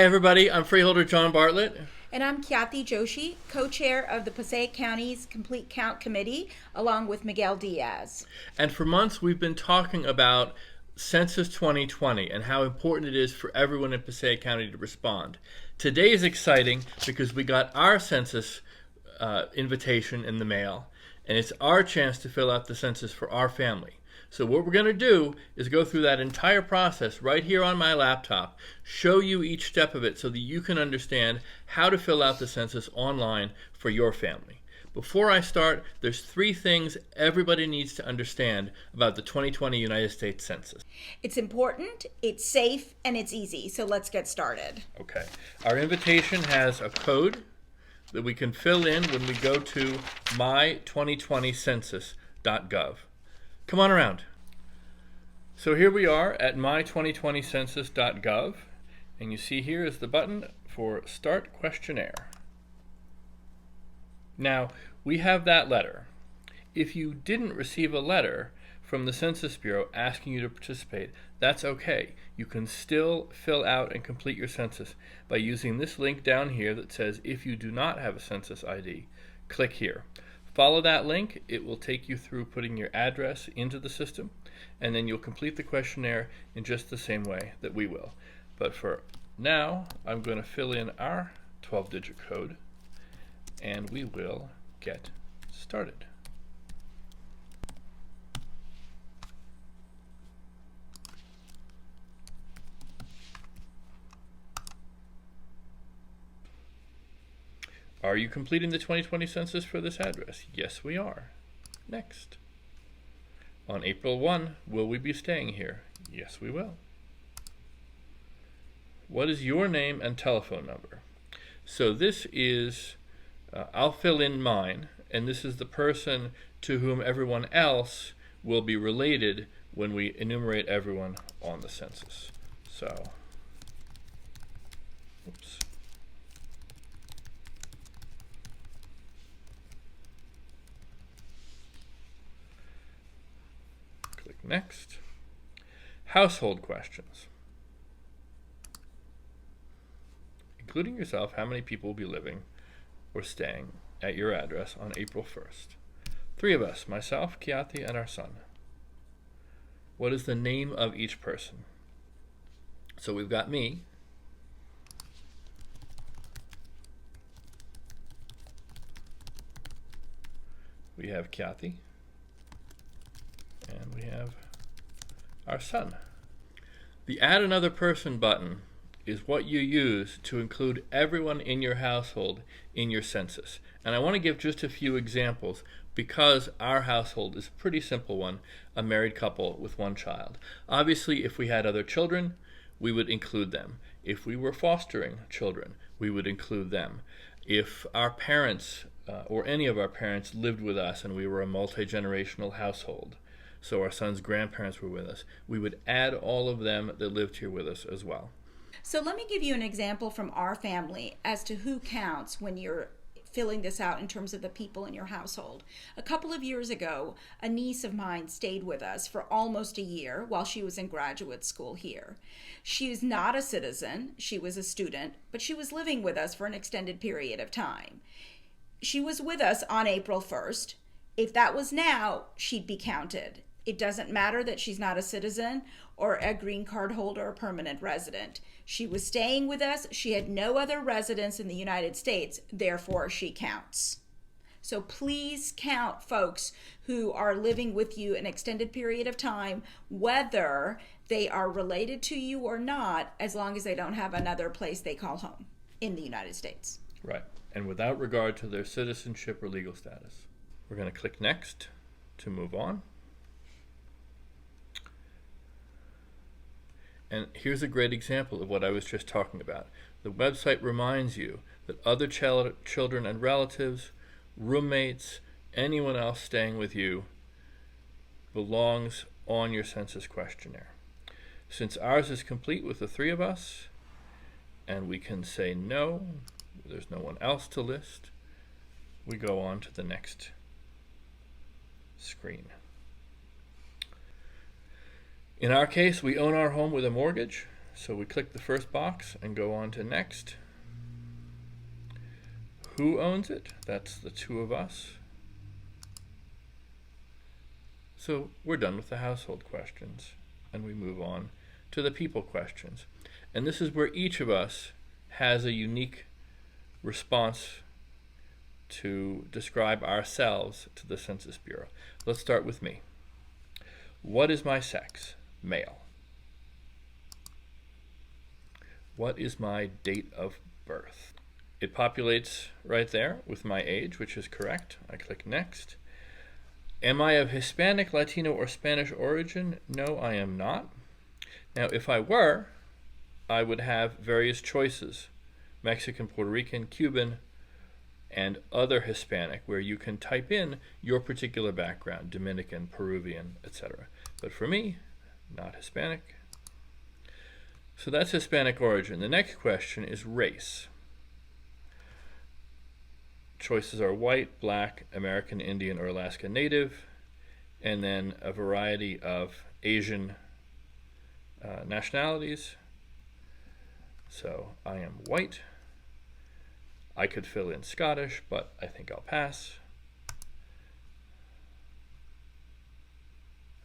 Hey everybody, I'm Freeholder John Bartlett. And I'm Khyati Joshi, co-chair of the Passaic County's Complete Count Committee, along with Miguel Diaz. And for months we've been talking about Census 2020 and how important it is for everyone in Passaic County to respond. Today is exciting because we got our census invitation in the mail, and it's our chance to fill out the census for our family. So what we're going to do is go through that entire process right here on my laptop, show you each step of it so that you can understand how to fill out the census online for your family. Before I start, there's three things everybody needs to understand about the 2020 United States Census. It's important, it's safe, and it's easy. So let's get started. Okay. Our invitation has a code that we can fill in when we go to my2020census.gov. Come on around. So here we are at my2020census.gov, and you see here is the button for Start Questionnaire. Now, we have that letter. If you didn't receive a letter from the Census Bureau asking you to participate, that's okay. You can still fill out and complete your census by using this link down here that says, if you do not have a census ID, click here. Follow that link. It will take you through putting your address into the system, and then you'll complete the questionnaire in just the same way that we will. But for now, I'm going to fill in our 12-digit code, and we will get started. Are you completing the 2020 census for this address? Yes, we are. Next. On April 1, will we be staying here? Yes, we will. What is your name and telephone number? So this is, I'll fill in mine, and this is the person to whom everyone else will be related when we enumerate everyone on the census. So, oops. Next, household questions. Including yourself, how many people will be living or staying at your address on April 1st? 3 of us, myself, Khyati, and our son. What is the name of each person? So we've got me. We have Khyati. And we have our son. The Add Another Person button is what you use to include everyone in your household in your census. And I want to give just a few examples because our household is a pretty simple one, a married couple with 1 child. Obviously, if we had other children, we would include them. If we were fostering children, we would include them. If our parents or any of our parents lived with us and we were a multi-generational household, so our son's grandparents were with us, we would add all of them that lived here with us as well. So let me give you an example from our family as to who counts when you're filling this out in terms of the people in your household. A couple of years ago, a niece of mine stayed with us for almost a year while she was in graduate school here. She is not a citizen, she was a student, but she was living with us for an extended period of time. She was with us on April 1st. If that was now, she'd be counted. It doesn't matter that she's not a citizen or a green card holder or permanent resident. She was staying with us. She had no other residence in the United States. Therefore, she counts. So please count folks who are living with you an extended period of time, whether they are related to you or not, as long as they don't have another place they call home in the United States. Right. And without regard to their citizenship or legal status. We're going to click Next to move on. And here's a great example of what I was just talking about. The website reminds you that other children and relatives, roommates, anyone else staying with you belongs on your census questionnaire. Since ours is complete with the 3 of us, and we can say no, there's no one else to list, we go on to the next screen. In our case, we own our home with a mortgage, So we click the first box and go on to next. Who owns it? That's the two of us. So we're done with the household questions, and we move on to the people questions. And this is where each of us has a unique response to describe ourselves to the Census Bureau. Let's start with me. What is my sex? Male. What is my date of birth? It populates right there with my age, which is correct. I click next. Am I of Hispanic, Latino, or Spanish origin? No, I am not. Now, if I were, I would have various choices: Mexican, Puerto Rican, Cuban, and other Hispanic, where you can type in your particular background, Dominican, Peruvian, etc. But for me, not Hispanic. So that's Hispanic origin. The next question is race. Choices are white, black, American Indian, or Alaska Native, and then a variety of Asian nationalities. So I am white. I could fill in Scottish, but I think I'll pass.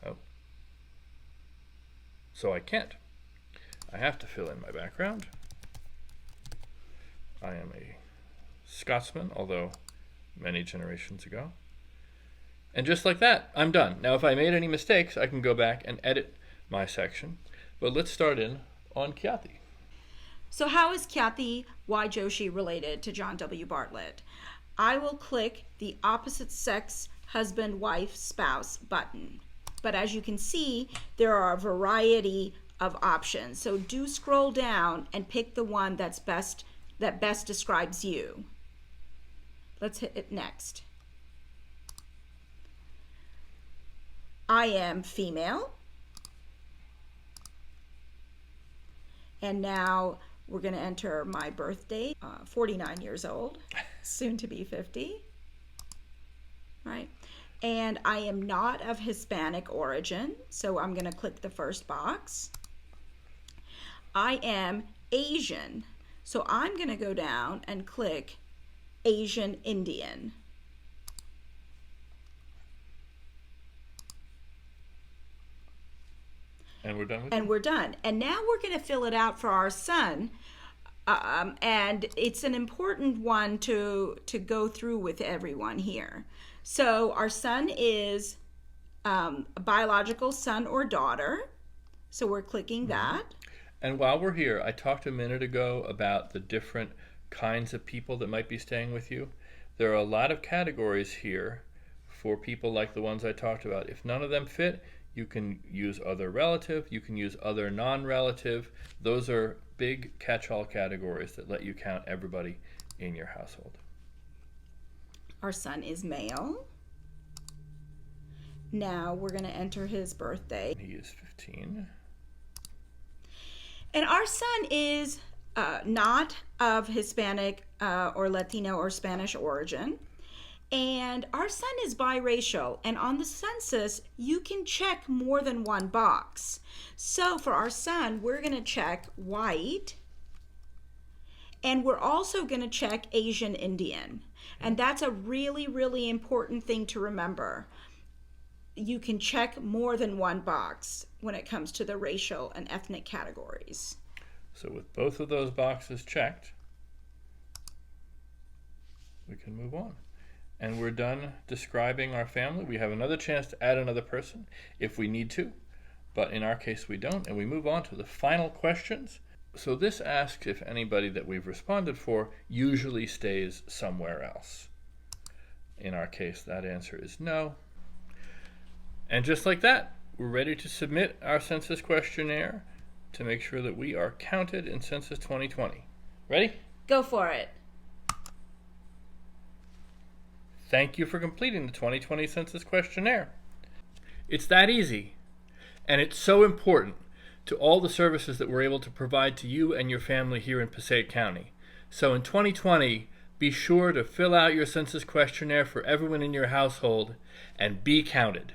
Oh. So I can't. I have to fill in my background. I am a Scotsman, although many generations ago. And just like that, I'm done. Now, if I made any mistakes, I can go back and edit my section. But let's start in on Khyati. So how is Khyati Y. Joshi related to John W. Bartlett? I will click the opposite sex husband, wife, spouse button. But as you can see, there are a variety of options. So do scroll down and pick the one that best describes you. Let's hit it next. I am female. And now we're going to enter my birth date, 49 years old, soon to be 50. Right? And I am not of Hispanic origin, so I'm going to click the first box. I am Asian, so I'm going to go down and click Asian Indian. And we're done with it? And we're done. And now we're going to fill it out for our son. And it's an important one to go through with everyone here. So our son is a biological son or daughter. So we're clicking that. And while we're here, I talked a minute ago about the different kinds of people that might be staying with you. There are a lot of categories here for people like the ones I talked about. If none of them fit, you can use other relative, you can use other non-relative. Those are big catch-all categories that let you count everybody in your household. Our son is male. Now we're going to enter his birthday. He is 15. And our son is not of Hispanic or Latino or Spanish origin. And our son is biracial, and on the census, you can check more than one box. So for our son, we're going to check white, and we're also going to check Asian Indian. And that's a really, really important thing to remember. You can check more than one box when it comes to the racial and ethnic categories. So with both of those boxes checked, we can move on. And we're done describing our family. We have another chance to add another person if we need to, but in our case we don't, and we move on to the final questions. So this asks if anybody that we've responded for usually stays somewhere else. In our case, that answer is no. And just like that, we're ready to submit our census questionnaire to make sure that we are counted in Census 2020. Ready? Go for it. Thank you for completing the 2020 Census questionnaire. It's that easy, and it's so important to all the services that we're able to provide to you and your family here in Passaic County. So in 2020, be sure to fill out your census questionnaire for everyone in your household and be counted.